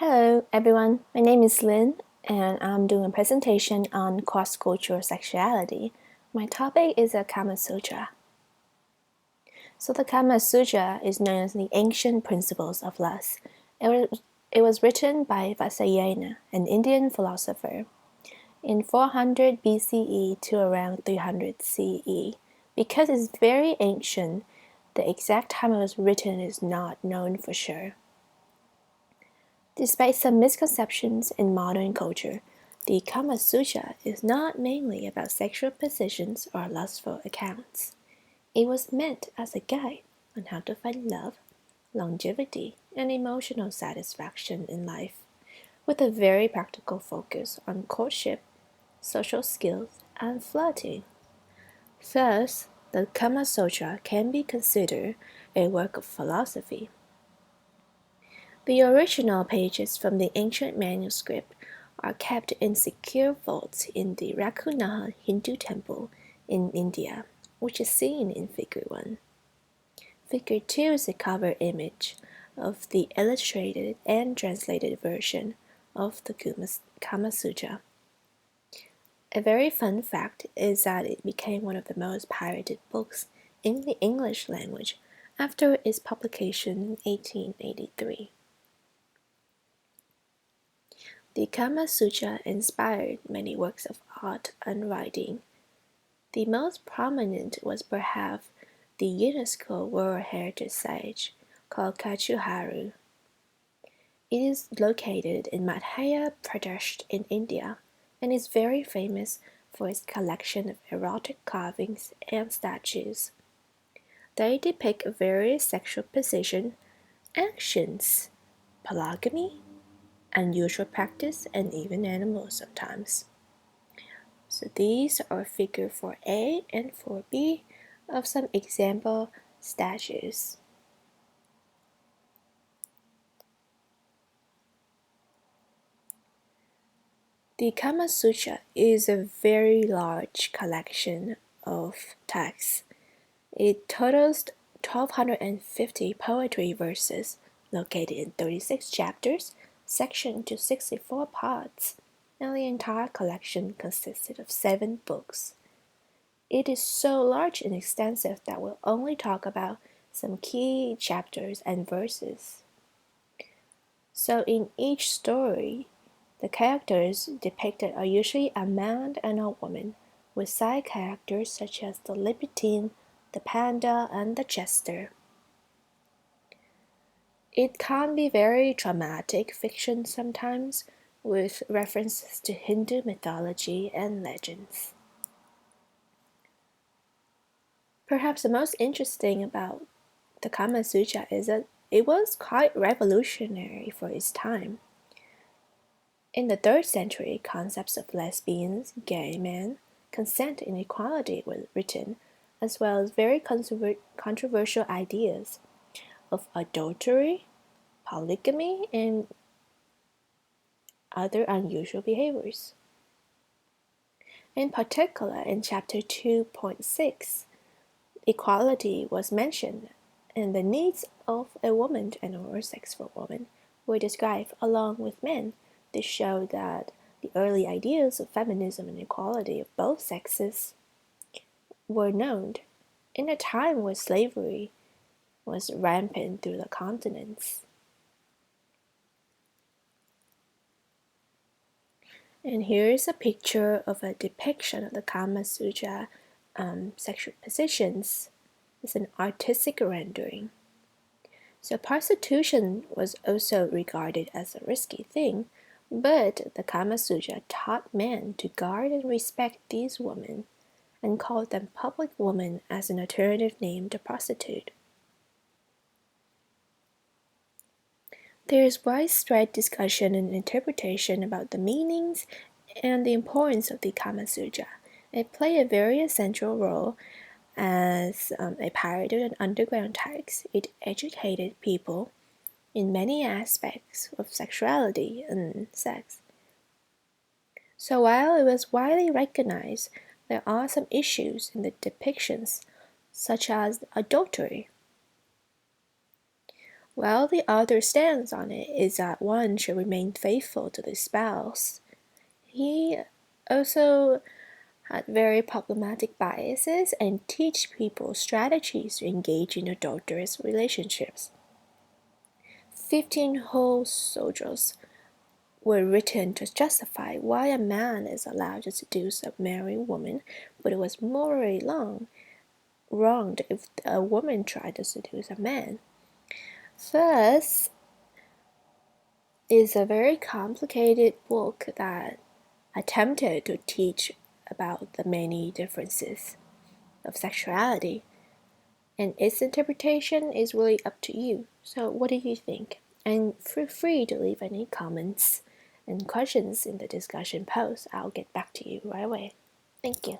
Hello everyone, my name is Lynn and I'm doing a presentation on cross-cultural sexuality. My topic is the Kama Sutra. So the Kama Sutra is known as the ancient principles of lust. It was written by Vatsayana, an Indian philosopher, in 400 BCE to around 300 CE. Because it's very ancient, the exact time it was written is not known for sure. Despite some misconceptions in modern culture, the Kama Sutra is not mainly about sexual positions or lustful accounts. It was meant as a guide on how to find love, longevity, and emotional satisfaction in life, with a very practical focus on courtship, social skills, and flirting. Thus, the Kama Sutra can be considered a work of philosophy. The original pages from the ancient manuscript are kept in secure vaults in the Raghunath Hindu temple in India, which is seen in Figure 1. Figure 2 is a cover image of the illustrated and translated version of the Kama Sutra. A very fun fact is that it became one of the most pirated books in the English language after its publication in 1883. The Kama Sutra inspired many works of art and writing. The most prominent was perhaps the UNESCO World Heritage Site called Kachuharu. It is located in Madhya Pradesh in India and is very famous for its collection of erotic carvings and statues. They depict various sexual positions, actions, polygamy, unusual practice, and even animals sometimes. So these are figure 4A and 4B of some example statues. The Kama Sutra is a very large collection of texts. It totals 1,250 poetry verses located in 36 chapters, sectioned to 64 parts, and the entire collection consisted of 7 books. It is so large and extensive that we'll only talk about some key chapters and verses. So in each story, the characters depicted are usually a man and a woman, with side characters such as the libertine, the panda, and the jester. It can be very dramatic fiction sometimes, with references to Hindu mythology and legends. Perhaps the most interesting about the Kama Sutra is that it was quite revolutionary for its time. In the 3rd century, concepts of lesbians, gay men, consent, and equality were written, as well as very controversial ideas of adultery, polygamy, and other unusual behaviors. In particular, in chapter 2.6, equality was mentioned, and the needs of a woman and a sexual woman were described along with men. This showed that the early ideas of feminism and equality of both sexes were known in a time where slavery was rampant through the continents. And here is a picture of a depiction of the Kama Sutra sexual positions. It's an artistic rendering. So prostitution was also regarded as a risky thing, but the Kama Sutra taught men to guard and respect these women and called them public women as an alternative name to prostitute. There is widespread discussion and interpretation about the meanings and the importance of the Kama Sutra. It played a very essential role as a pirated and underground text. It educated people in many aspects of sexuality and sex. So while it was widely recognized, there are some issues in the depictions, such as adultery. Well, the other stance on it is that one should remain faithful to the spouse. He also had very problematic biases and teach people strategies to engage in adulterous relationships. 15 whole soldiers were written to justify why a man is allowed to seduce a married woman, but it was morally wronged if a woman tried to seduce a man. Thus, is a very complicated book that attempted to teach about the many differences of sexuality, and its interpretation is really up to you. So, what do you think? And feel free to leave any comments and questions in the discussion post. I'll get back to you right away. Thank you.